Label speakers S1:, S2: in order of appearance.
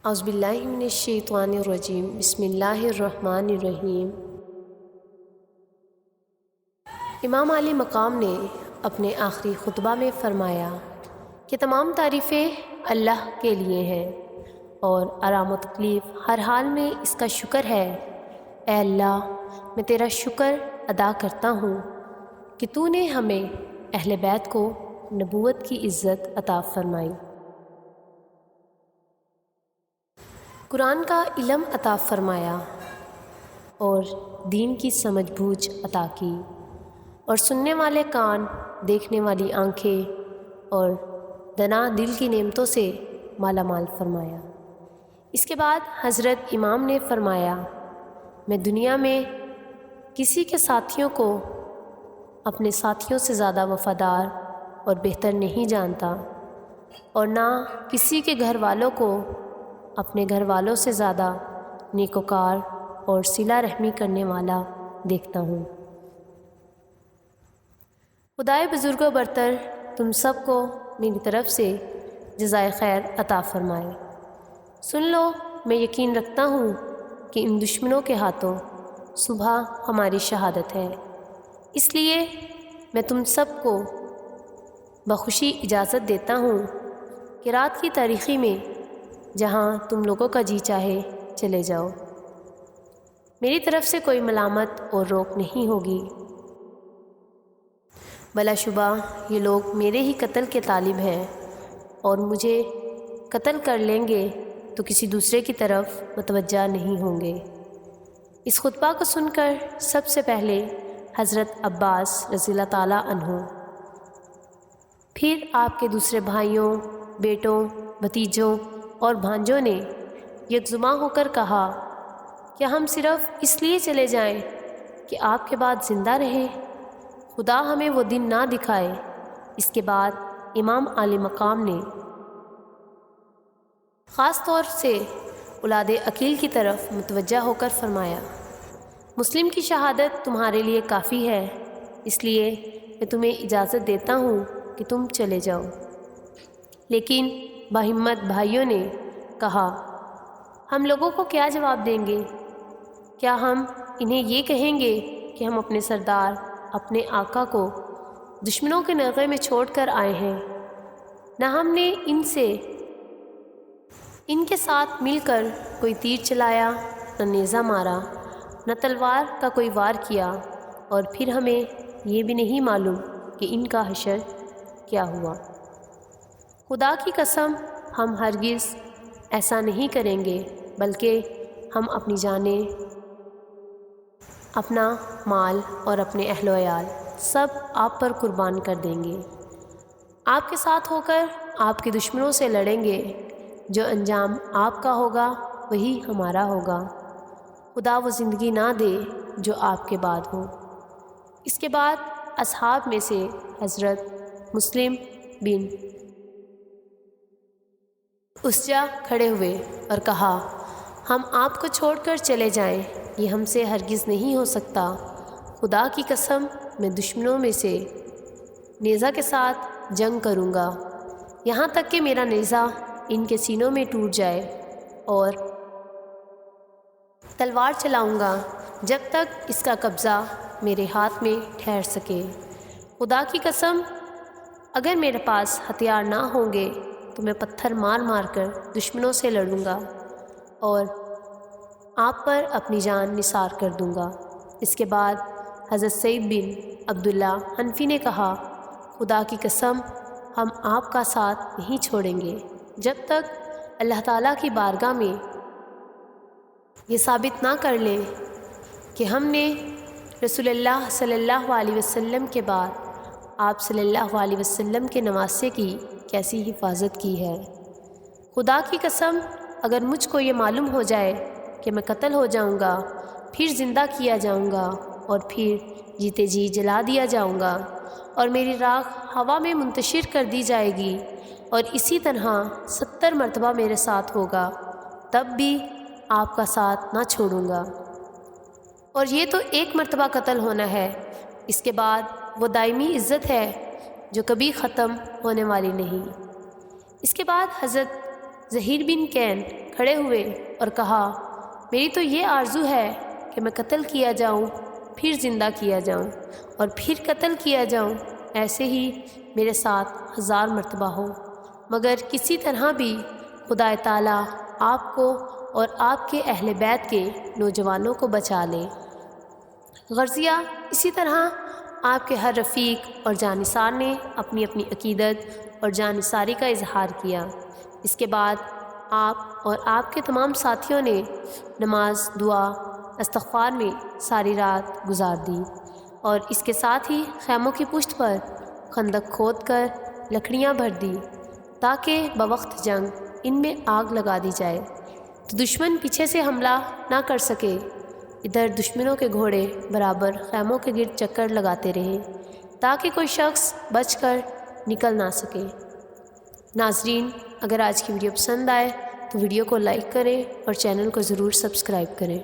S1: اعوذ باللہ من الشیطان الرجیم بسم اللہ الرحمن الرحیم۔ امام علی مقام نے اپنے آخری خطبہ میں فرمایا کہ تمام تعریفیں اللہ کے لیے ہیں اور آرام و تکلیف ہر حال میں اس کا شکر ہے۔ اے اللہ، میں تیرا شکر ادا کرتا ہوں کہ تو نے ہمیں اہل بیت کو نبوت کی عزت عطا فرمائی، قرآن کا علم عطا فرمایا اور دین کی سمجھ بوجھ عطا کی، اور سننے والے کان، دیکھنے والی آنکھیں اور دنا دل کی نعمتوں سے مالا مال فرمایا۔ اس کے بعد حضرت امام نے فرمایا، میں دنیا میں کسی کے ساتھیوں کو اپنے ساتھیوں سے زیادہ وفادار اور بہتر نہیں جانتا، اور نہ کسی کے گھر والوں کو اپنے گھر والوں سے زیادہ نیکوکار اور صلہ رحمی کرنے والا دیکھتا ہوں۔ خدائے بزرگ و برتر تم سب کو میری طرف سے جزائے خیر عطا فرمائے۔ سن لو، میں یقین رکھتا ہوں کہ ان دشمنوں کے ہاتھوں صبح ہماری شہادت ہے، اس لیے میں تم سب کو بخوشی اجازت دیتا ہوں کہ رات کی تاریکی میں جہاں تم لوگوں کا جی چاہے چلے جاؤ، میری طرف سے کوئی ملامت اور روک نہیں ہوگی۔ بلا شبہ یہ لوگ میرے ہی قتل کے طالب ہیں، اور مجھے قتل کر لیں گے تو کسی دوسرے کی طرف متوجہ نہیں ہوں گے۔ اس خطبہ کو سن کر سب سے پہلے حضرت عباس رضی اللہ تعالیٰ عنہ، پھر آپ کے دوسرے بھائیوں، بیٹوں، بھتیجوں اور بھانجوں نے یکجماع ہو کر کہا، کیا ہم صرف اس لیے چلے جائیں کہ آپ کے بعد زندہ رہیں؟ خدا ہمیں وہ دن نہ دکھائے۔ اس کے بعد امام علی مقام نے خاص طور سے اولاد عقیل کی طرف متوجہ ہو کر فرمایا، مسلم کی شہادت تمہارے لیے کافی ہے، اس لیے میں تمہیں اجازت دیتا ہوں کہ تم چلے جاؤ۔ لیکن باہمت بھائیوں نے کہا، ہم لوگوں کو کیا جواب دیں گے؟ کیا ہم انہیں یہ کہیں گے کہ ہم اپنے سردار، اپنے آقا کو دشمنوں کے نغے میں چھوڑ کر آئے ہیں؟ نہ ہم نے ان کے ساتھ مل کر کوئی تیر چلایا، نہ نیزہ مارا، نہ تلوار کا کوئی وار کیا، اور پھر ہمیں یہ بھی نہیں معلوم کہ ان کا حشر کیا ہوا۔ خدا کی قسم، ہم ہرگز ایسا نہیں کریں گے، بلکہ ہم اپنی جانیں، اپنا مال اور اپنے اہل و عیال سب آپ پر قربان کر دیں گے۔ آپ کے ساتھ ہو کر آپ کے دشمنوں سے لڑیں گے، جو انجام آپ کا ہوگا وہی ہمارا ہوگا۔ خدا وہ زندگی نہ دے جو آپ کے بعد ہو۔ اس کے بعد اصحاب میں سے حضرت مسلم بن اسجع کھڑے ہوئے اور کہا، ہم آپ کو چھوڑ کر چلے جائیں، یہ ہم سے ہرگز نہیں ہو سکتا۔ خدا کی قسم، میں دشمنوں میں سے نیزہ کے ساتھ جنگ کروں گا، یہاں تک کہ میرا نیزہ ان کے سینوں میں ٹوٹ جائے، اور تلوار چلاؤں گا جب تک اس کا قبضہ میرے ہاتھ میں ٹھہر سکے۔ خدا کی قسم، اگر میرے پاس ہتھیار نہ ہوں گے تو میں پتھر مار مار کر دشمنوں سے لڑوں گا اور آپ پر اپنی جان نثار کر دوں گا۔ اس کے بعد حضرت سعید بن عبداللہ حنفی نے کہا، خدا کی قسم، ہم آپ کا ساتھ نہیں چھوڑیں گے جب تک اللہ تعالیٰ کی بارگاہ میں یہ ثابت نہ کر لیں کہ ہم نے رسول اللہ صلی اللہ علیہ وسلم کے بعد آپ صلی اللہ علیہ وسلم کے نواسے کی کیسی حفاظت کی ہے۔ خدا کی قسم، اگر مجھ کو یہ معلوم ہو جائے کہ میں قتل ہو جاؤں گا، پھر زندہ کیا جاؤں گا، اور پھر جیتے جی جلا دیا جاؤں گا، اور میری راکھ ہوا میں منتشر کر دی جائے گی، اور اسی طرح 70 مرتبہ میرے ساتھ ہوگا، تب بھی آپ کا ساتھ نہ چھوڑوں گا۔ اور یہ تو ایک مرتبہ قتل ہونا ہے، اس کے بعد وہ دائمی عزت ہے جو کبھی ختم ہونے والی نہیں۔ اس کے بعد حضرت زہیر بن کین کھڑے ہوئے اور کہا، میری تو یہ آرزو ہے کہ میں قتل کیا جاؤں، پھر زندہ کیا جاؤں اور پھر قتل کیا جاؤں، ایسے ہی میرے ساتھ 1000 مرتبہ ہو، مگر کسی طرح بھی خدا تعالیٰ آپ کو اور آپ کے اہل بیت کے نوجوانوں کو بچا لے۔ غرضیہ اسی طرح آپ کے ہر رفیق اور جانثار نے اپنی اپنی عقیدت اور جانثاری کا اظہار کیا۔ اس کے بعد آپ اور آپ کے تمام ساتھیوں نے نماز، دعا، استغفار میں ساری رات گزار دی اور اس کے ساتھ ہی خیموں کی پشت پر خندق کھود کر لکڑیاں بھر دی تاکہ بوقت جنگ ان میں آگ لگا دی جائے تو دشمن پیچھے سے حملہ نہ کر سکے۔ ادھر دشمنوں کے گھوڑے برابر خیموں کے گرد چکر لگاتے رہے تاکہ کوئی شخص بچ کر نکل نہ سکے۔ ناظرین، اگر آج کی ویڈیو پسند آئے تو ویڈیو کو لائک کریں اور چینل کو ضرور سبسکرائب کریں۔